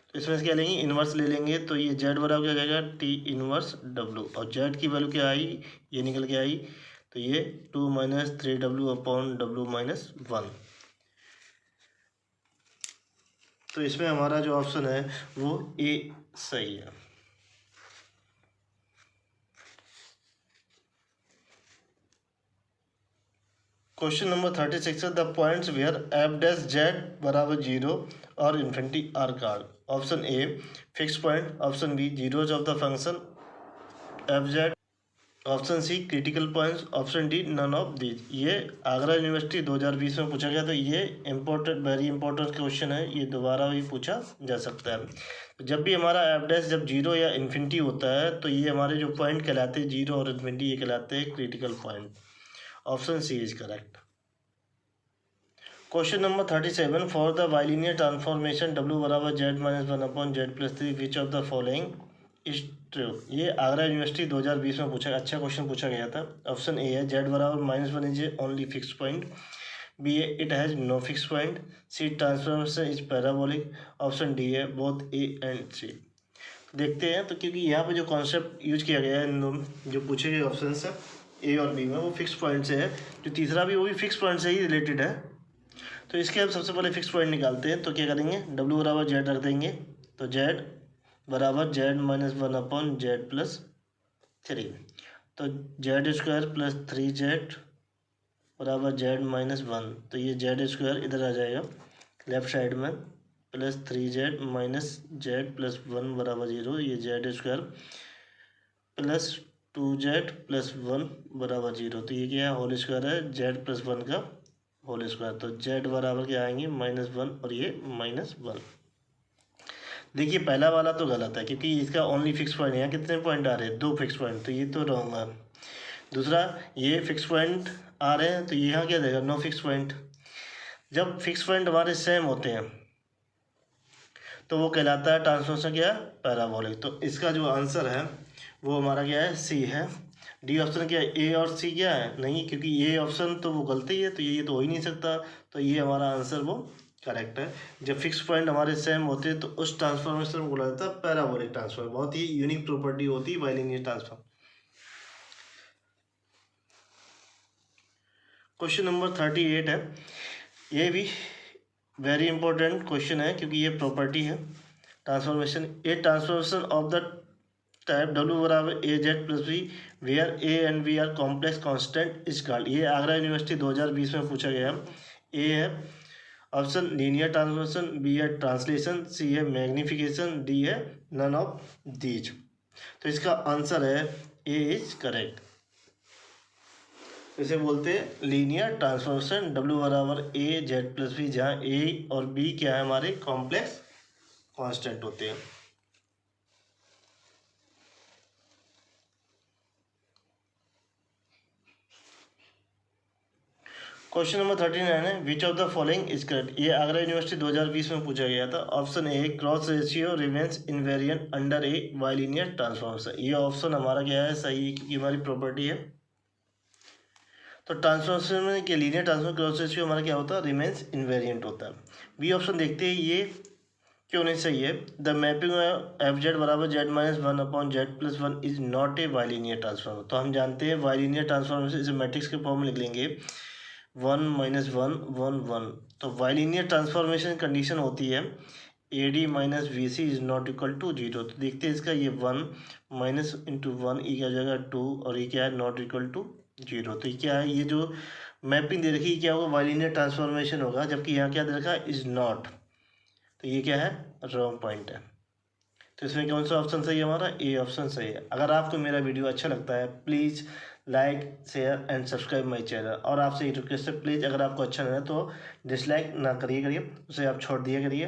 तो इसमें से क्या लेंगे इनवर्स ले लेंगे, तो ये z बराबर क्या जाएगा टी इनवर्स w, और z की वैल्यू क्या आई, ये निकल के आई, तो ये 2 - 3w अपॉन w - 1। तो इसमें हमारा जो ऑप्शन है वो ए सही है। क्वेश्चन नंबर 36 है, द पॉइंट्स वेयर f' बराबर 0 और infinity are called. Option A fix point, option B zeros of the function f z option C critical points, option D none of these. ये Agra university 2020 में पूछा गया, तो ये important, very important question है, ये दोबारा भी पूछा जा सकता है। तो जब भी हमारा एफ डैश जब जीरो या इन्फिनिटी होता है तो ये हमारे जो पॉइंट कहलाते हैं जीरो और इन्फिनिटी, ये कहलाते हैं critical point. Option C is correct. Question number 37, for the bilinear transformation W बराबर Z minus 1/Z+3 which of the following is true. ये आगरा यूनिवर्सिटी 2020 में पूछा, अच्छा क्वेश्चन पूछा गया था। ऑप्शन ए है Z बराबर -1 is only fix point, B है it has no fix point, C transformation is parabolic, option D है बोथ ए एंड सी। देखते हैं, तो क्योंकि यहाँ पे जो कॉन्सेप्ट यूज किया गया है, जो पूछे गए ऑप्शन है ए और बी में, वो फिक्स पॉइंट से है, जो तीसरा भी वो भी फिक्स पॉइंट से ही रिलेटेड है। तो इसके हम सबसे पहले फिक्स पॉइंट निकालते हैं। तो क्या करेंगे, W बराबर Z रख देंगे, तो Z बराबर Z माइनस 1/Z+3, तो Z² प्लस 3Z बराबर Z माइनस 1, तो ये Z² इधर आ जाएगा लेफ्ट साइड में, plus 3Z minus Z plus 1 बराबर 0, ये Z² प्लस 2Z प्लस 1 बराबर 0, तो ये क्या है, होल स्क्वायर है Z प्लस 1 का होल स्क्वायर, तो Z बराबर क्या आएंगे -1 और ये -1। देखिए पहला वाला तो गलत है, क्योंकि इसका ओनली फिक्स पॉइंट है, यहाँ कितने पॉइंट आ रहे हैं, 2 फिक्स पॉइंट, तो ये तो रॉन्ग है। दूसरा, ये फिक्स पॉइंट आ रहे हैं, तो यहाँ क्या देगा, नो फिक्स पॉइंट। जब फिक्स पॉइंट हमारे सेम होते हैं तो वो कहलाता है ट्रांसफॉर्मेशन क्या है, पैराबोलिक। तो इसका जो आंसर है वो हमारा क्या है, सी है। डी ऑप्शन क्या है, ए और सी क्या है, नहीं, क्योंकि ए ऑप्शन तो वो गलती है, तो ये तो हो ही नहीं सकता, तो ये हमारा आंसर वो करेक्ट है। जब फिक्स पॉइंट हमारे सेम होते हैं तो उस ट्रांसफॉर्मेशन को बोला जाता है पैराबोलिक ट्रांसफॉर्म। बहुत ही यूनिक प्रॉपर्टी होती है बाइलिनियर ट्रांसफॉर्म। क्वेश्चन नंबर 38 है, ये भी वेरी इंपॉर्टेंट क्वेश्चन है, क्योंकि ये प्रॉपर्टी है transformation. A transformation of the type W बराबर AZ+B where A and B are complex constant is called. ये आगरा यूनिवर्सिटी 2020 में पूछा गया। ए है ऑप्शन लीनियर ट्रांसफॉर्मेशन, बी है ट्रांसलेशन, सी है मैग्निफिकेशन, डी है नन ऑफ दीज। तो इसका आंसर है ए इज करेक्ट। इसे बोलते हैं लीनियर ट्रांसफॉर्मेशन W बराबर AZ+B, जहाँ A और B क्या है, हमारे कॉम्प्लेक्स कांस्टेंट होते हैं। क्वेश्चन नंबर 39 है, विच of the following is correct. ये आगरा यूनिवर्सिटी 2020 में पूछा गया था। ऑप्शन ए cross ratio remains invariant under ए बाइलिनियर ट्रांसफॉर्मेशन। ये ऑप्शन हमारा क्या है, सही है, क्योंकि हमारी प्रॉपर्टी है। तो ट्रांसफॉर्मेशन में क्या, लीनियर ट्रांसफॉर्मेशन क्रॉस रेशियो हमारा क्या होता है, रिमेन्स इनवेरिएंट होता है। बी ऑप्शन देखते हैं ये क्यों नहीं सही है। द मैपिंग FZ बराबर Z minus 1/Z+1 is not a bilinear transform. तो हम जानते हैं बाइलिनियर ट्रांसफॉर्मेशन इसे मैट्रिक्स के फॉर्म में लिख लेंगे 1 - 1 1 1। तो बाइलिनियर ट्रांसफॉर्मेशन कंडीशन होती है AD minus BC is not equal to 0। तो देखते हैं इसका, ये 1 माइनस इंटू 1, ये क्या हो जाएगा 2, और ये क्या है नॉट इक्वल टू 0। तो ये क्या है, ये जो मैपिंग दे रखी है क्या होगा, बाइलिनियर ट्रांसफॉर्मेशन होगा, जबकि यहाँ क्या दे रखा है, इज नॉट। तो ये क्या है, रॉन्ग पॉइंट है। तो इसमें कौन सा ऑप्शन सही है, हमारा ए ऑप्शन सही है। अगर आपको मेरा वीडियो अच्छा लगता है please like share and subscribe my channel. और आपसे ये रिक्वेस्ट है, प्लीज़ अगर आपको अच्छा लगे तो डिसलाइक ना करिए, उसे आप छोड़ दिया करिए।